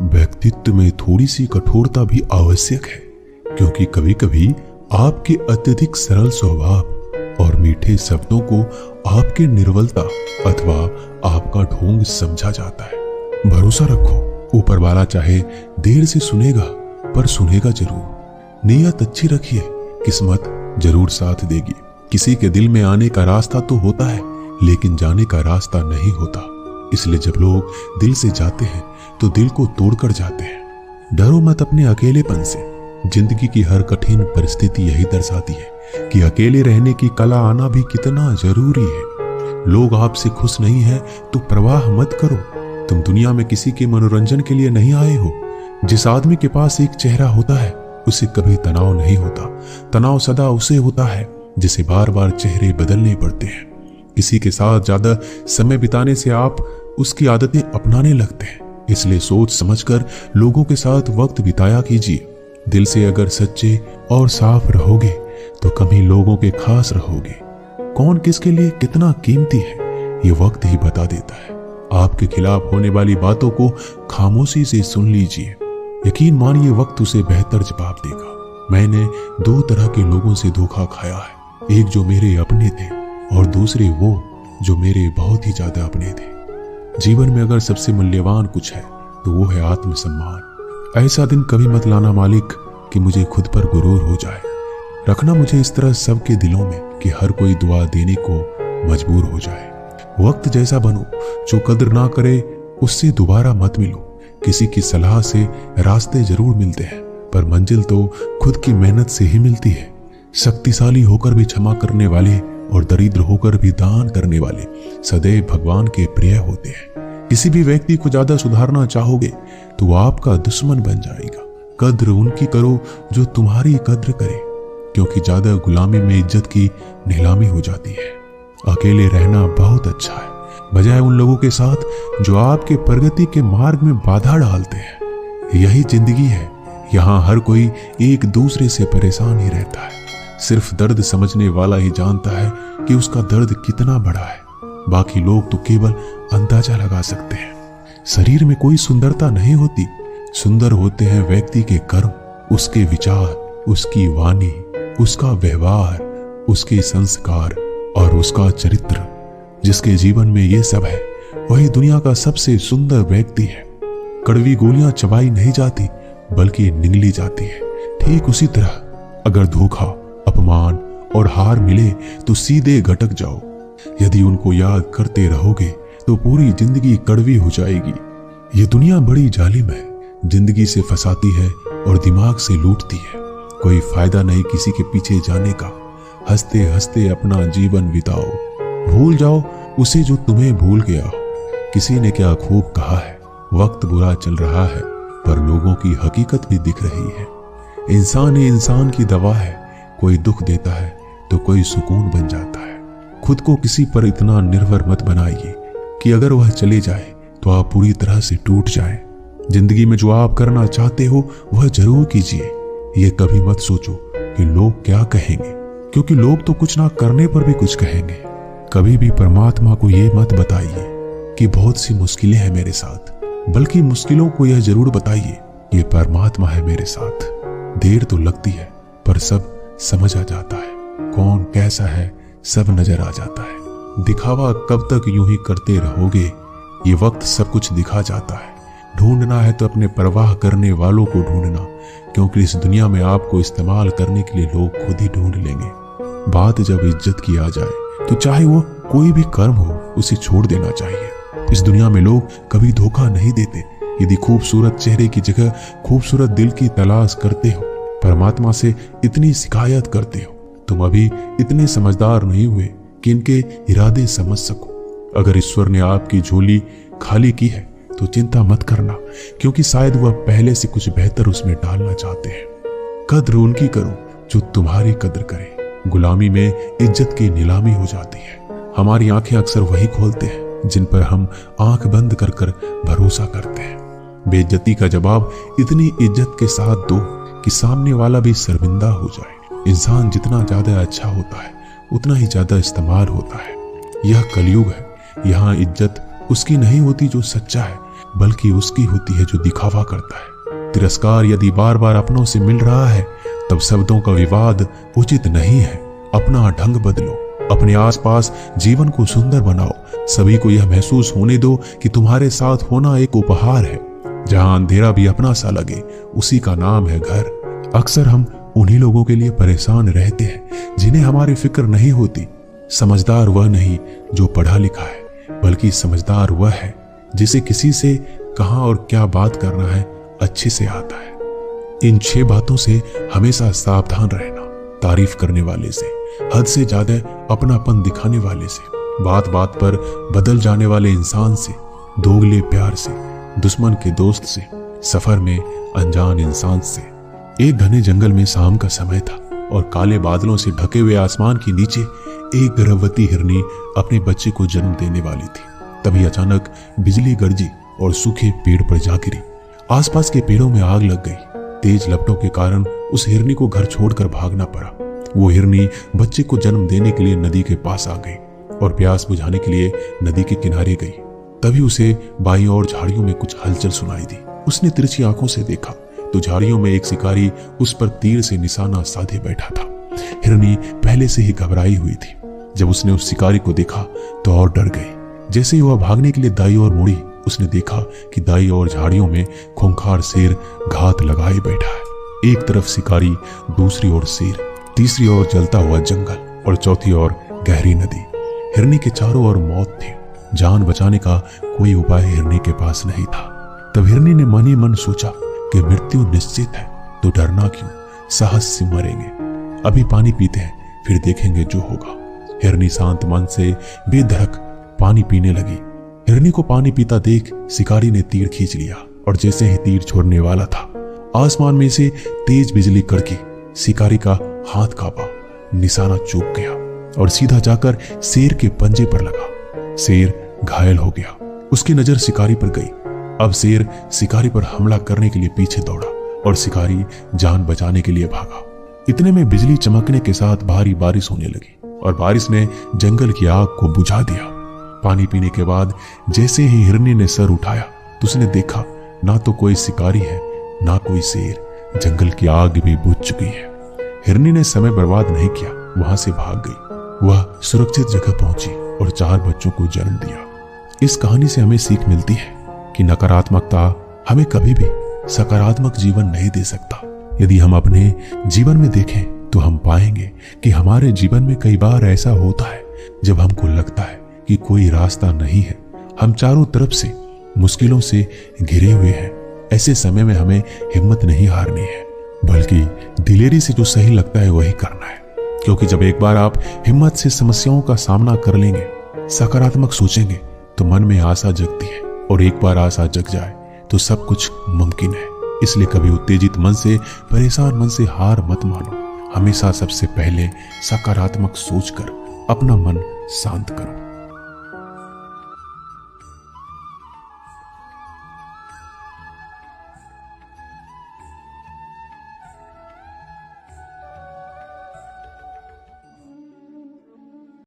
व्यक्तित्व में थोड़ी सी कठोरता भी आवश्यक है, क्योंकि कभी कभी आपके अत्यधिक सरल स्वभाव और मीठे शब्दों को आपकी निर्बलता अथवा आपका ढोंग समझा जाता है। भरोसा रखो, ऊपर वाला चाहे देर से सुनेगा पर सुनेगा जरूर। नियत अच्छी रखिए, किस्मत जरूर साथ देगी। किसी के दिल में आने का रास्ता तो होता है, लेकिन जाने का रास्ता नहीं होता। इसलिए जब लोग दिल से जाते हैं तो दिल को तोड़कर जाते हैं। डरो मत अपने अकेलेपन से। जिंदगी की हर कठिन परिस्थिति यही दर्शाती है कि अकेले रहने की कला आना भी कितना जरूरी है। लोग आपसे खुश नहीं हैं तो परवाह मत करो। तुम दुनिया में किसी के मनोरंजन के लिए नहीं आए हो। जिस आदमी के पास एक चेहरा होता है उसे कभी तनाव नहीं होता। तनाव सदा उसे होता है जिसे बार बार चेहरे बदलने पड़ते हैं। किसी के साथ ज्यादा समय बिताने से आप उसकी आदतें अपनाने लगते हैं। इसलिए सोच समझकर लोगों के साथ वक्त बिताया कीजिए। दिल से अगर सच्चे और साफ रहोगे तो कभी लोगों के खास रहोगे। कौन किसके लिए कितना कीमती है ये वक्त ही बता देता है। आपके खिलाफ होने वाली बातों को खामोशी से सुन लीजिए। यकीन मानिए वक्त उसे बेहतर जवाब देगा। मैंने दो तरह के लोगों से धोखा खाया है, एक जो मेरे अपने थे और दूसरे वो जो मेरे बहुत ही ज्यादा अपने थे। जीवन में अगर सबसे मूल्यवान कुछ है तो वो है आत्मसम्मान। ऐसा दिन कभी मत लाना मालिक कि मुझे खुद पर गुरूर हो जाए। रखना मुझे इस तरह सबके दिलों में कि हर कोई दुआ देने को मजबूर हो जाए। वक्त जैसा बनो, जो कदर ना करे उससे दोबारा मत मिलो। किसी की सलाह से रास्ते जरूर मिलते हैं, पर मंजिल तो खुद की मेहनत से ही मिलती है। शक्तिशाली होकर भी क्षमा करने वाले और दरिद्र होकर भी दान करने वाले सदैव भगवान के प्रिय होते हैं। किसी भी व्यक्ति को ज्यादा सुधारना चाहोगे तो वो आपका दुश्मन बन जाएगा। कद्र उनकी करो जो तुम्हारी कद्र करे, क्योंकि ज्यादा गुलामी में इज्जत की नीलामी हो जाती है। अकेले रहना बहुत अच्छा है, बजाय उन लोगों के साथ जो आपके प्रगति के मार्ग में बाधा डालते हैं। यही जिंदगी है, यहाँ हर कोई एक दूसरे से परेशान ही रहता है। सिर्फ दर्द समझने वाला ही जानता है कि उसका दर्द कितना बड़ा है। बाकी लोग तो केवल अंदाजा लगा सकते हैं। शरीर में कोई सुंदरता नहीं होती, सुंदर होते हैं व्यक्ति के कर्म, उसके विचार, उसकी वाणी, उसका व्यवहार, उसके संस्कार और उसका चरित्र। जिसके जीवन में ये सब है वही दुनिया का सबसे सुंदर व्यक्ति है। कड़वी गोलियां चबाई नहीं जाती बल्कि निगली जाती है। ठीक उसी तरह अगर धोखा, अपमान और हार मिले तो सीधे घटक जाओ। यदि उनको याद करते रहोगे तो पूरी जिंदगी कड़वी हो जाएगी। ये दुनिया बड़ी जालिम है, जिंदगी से फंसाती है और दिमाग से लूटती है। कोई फायदा नहीं किसी के पीछे जाने का। हंसते हंसते अपना जीवन बिताओ, भूल जाओ उसे जो तुम्हें भूल गया हो। किसी ने क्या खूब कहा है, वक्त बुरा चल रहा है पर लोगों की हकीकत भी दिख रही है। इंसान ही इंसान की दवा है, कोई दुख देता है तो कोई सुकून बन जाता है। खुद को किसी पर इतना निर्भर मत बनाइए कि अगर वह चले जाए तो आप पूरी तरह से टूट जाएं। जिंदगी में जो आप करना चाहते हो वह जरूर कीजिए। ये कभी मत सोचो कि लोग क्या कहेंगे, क्योंकि लोग तो कुछ ना करने पर भी कुछ कहेंगे। कभी भी परमात्मा को ये मत बताइए कि बहुत सी मुश्किलें हैं मेरे साथ, बल्कि मुश्किलों को यह जरूर बताइए ये परमात्मा है मेरे साथ। देर तो लगती है पर सब समझ आ जाता है। कौन कैसा है सब नजर आ जाता है। दिखावा कब तक यूं ही करते रहोगे, ये वक्त सब कुछ दिखा जाता है। ढूंढना है तो अपने परवाह करने वालों को ढूंढना, क्योंकि इस दुनिया में आपको इस्तेमाल करने के लिए लोग खुद ही ढूंढ लेंगे। बात जब इज्जत की आ जाए तो चाहे वो कोई भी कर्म हो उसे छोड़ देना चाहिए। इस दुनिया में लोग कभी धोखा नहीं देते। यदि खूबसूरत चेहरे की जगह खूबसूरत दिल की तलाश करते हो, परमात्मा से इतनी शिकायत करते हो, तुम अभी इतने समझदार नहीं हुए कि इनके इरादे समझ सको। अगर ईश्वर ने आपकी झोली खाली की है तो चिंता मत करना, क्योंकि शायद वह पहले से कुछ बेहतर उसमें डालना चाहते हैं। कद्र उनकी करो जो तुम्हारी कद्र करे। गुलामी में इज्जत की नीलामी हो जाती है। हमारी आंखें अक्सर वही खोलते हैं जिन पर हम आंख बंद कर कर भरोसा करते हैं। बेइज्जती का जवाब इतनी इज्जत के साथ दो कि सामने वाला भी शर्मिंदा हो जाए। इंसान जितना ज्यादा अच्छा होता है उतना ही ज्यादा इस्तेमाल होता है। यह कलयुग है, यहाँ इज्जत उसकी नहीं होती जो सच्चा है, बल्कि उसकी होती है जो दिखावा करता है। तिरस्कार यदि बार बार अपनों से मिल रहा है तब शब्दों का विवाद उचित नहीं है। अपना ढंग बदलो, अपने आसपास जीवन को सुंदर बनाओ। सभी को यह महसूस होने दो कि तुम्हारे साथ होना एक उपहार है। जहां अंधेरा भी अपना सा लगे, उसी का नाम है घर। अक्सर हम उन्हीं लोगों के लिए परेशान रहते हैं जिन्हें हमारी फिक्र नहीं होती। समझदार वह नहीं जो पढ़ा लिखा है, बल्कि समझदार वह है जिसे किसी से कहां और क्या बात करना है अच्छे से आता है। इन 6 बातों से हमेशा सावधान रहना। तारीफ करने वाले से, हद से ज्यादा अपनापन दिखाने वाले से, बात बात पर बदल जाने वाले इंसान से, दोगले प्यार से, दुश्मन के दोस्त से, सफर में अनजान इंसान से। एक घने जंगल में शाम का समय था और काले बादलों से ढके हुए आसमान के नीचे एक गर्भवती हिरनी अपने बच्चे को जन्म देने वाली थी। तभी अचानक बिजली गरजी और सूखे पेड़ पर जा गिरी। आसपास के पेड़ों में आग लग गई। तेज लपटों के कारण उस हिरनी को घर छोड़कर भागना पड़ा। वो हिरनी बच्चे को जन्म देने के लिए नदी के पास आ गई और प्यास बुझाने के लिए नदी के किनारे गई। तभी उसे बाईं ओर झाड़ियों में कुछ हलचल सुनाई दी। उसने तिरछी आंखों से देखा तो झाड़ियों में एक शिकारी उस पर तीर से निशाना साधे बैठा था। हिरनी पहले से ही घबराई हुई थी। जब उसने उस शिकारी को देखा तो और डर गई। जैसे ही वह भागने के लिए दाईं ओर मुड़ी, उसने देखा कि दाईं ओर झाड़ियों में खूंखार शेर घात लगाए बैठा है। एक तरफ शिकारी, दूसरी ओर शेर, तीसरी ओर जलता हुआ जंगल और चौथी ओर गहरी नदी। हिरनी के चारों ओर मौत थी। जान बचाने का कोई उपाय हिरनी के पास नहीं था। तब हिरनी ने मन ही मन सोचा कि मृत्यु निश्चित है तो डरना क्यों, साहस से मरेंगे। अभी पानी पीते हैं, फिर देखेंगे जो होगा। हिरनी शांत मन से बेधड़क पानी पीने लगी। हिरनी को पानी पीता देख शिकारी ने तीर खींच लिया और जैसे ही तीर छोड़ने वाला था, आसमान में से तेज बिजली कड़की। शिकारी का हाथ कांपा, निशाना चूक गया और सीधा जाकर शेर के पंजे पर लगा। शेर घायल हो गया। उसकी नजर शिकारी पर गई। अब शेर शिकारी पर हमला करने के लिए पीछे दौड़ा और शिकारी जान बचाने के लिए भागा। इतने में बिजली चमकने के साथ भारी बारिश होने लगी और बारिश ने जंगल की आग को बुझा दिया। पानी पीने के बाद जैसे ही हिरनी ने सर उठाया तो उसने देखा ना तो कोई शिकारी है ना कोई शेर। जंगल की आग भी बुझ चुकी है। हिरनी ने समय बर्बाद नहीं किया, वहां से भाग गई। वह सुरक्षित जगह पहुंची और 4 बच्चों को जन्म दिया। इस कहानी से हमें सीख मिलती है कि नकारात्मकता हमें कभी भी सकारात्मक जीवन नहीं दे सकता। यदि हम अपने जीवन में देखें तो हम पाएंगे कि हमारे जीवन में कई बार ऐसा होता है जब हमको लगता है कि कोई रास्ता नहीं है, हम चारों तरफ से मुश्किलों से घिरे हुए हैं। ऐसे समय में हमें हिम्मत नहीं हारनी है, बल्कि दिलेरी से जो सही लगता है वही करना है। क्योंकि जब एक बार आप हिम्मत से समस्याओं का सामना कर लेंगे, सकारात्मक सोचेंगे, तो मन में आशा जगती है और एक बार आशा जग जाए तो सब कुछ मुमकिन है। इसलिए कभी उत्तेजित मन से, परेशान मन से हार मत मानो। हमेशा सबसे पहले सकारात्मक सोचकर अपना मन शांत करो।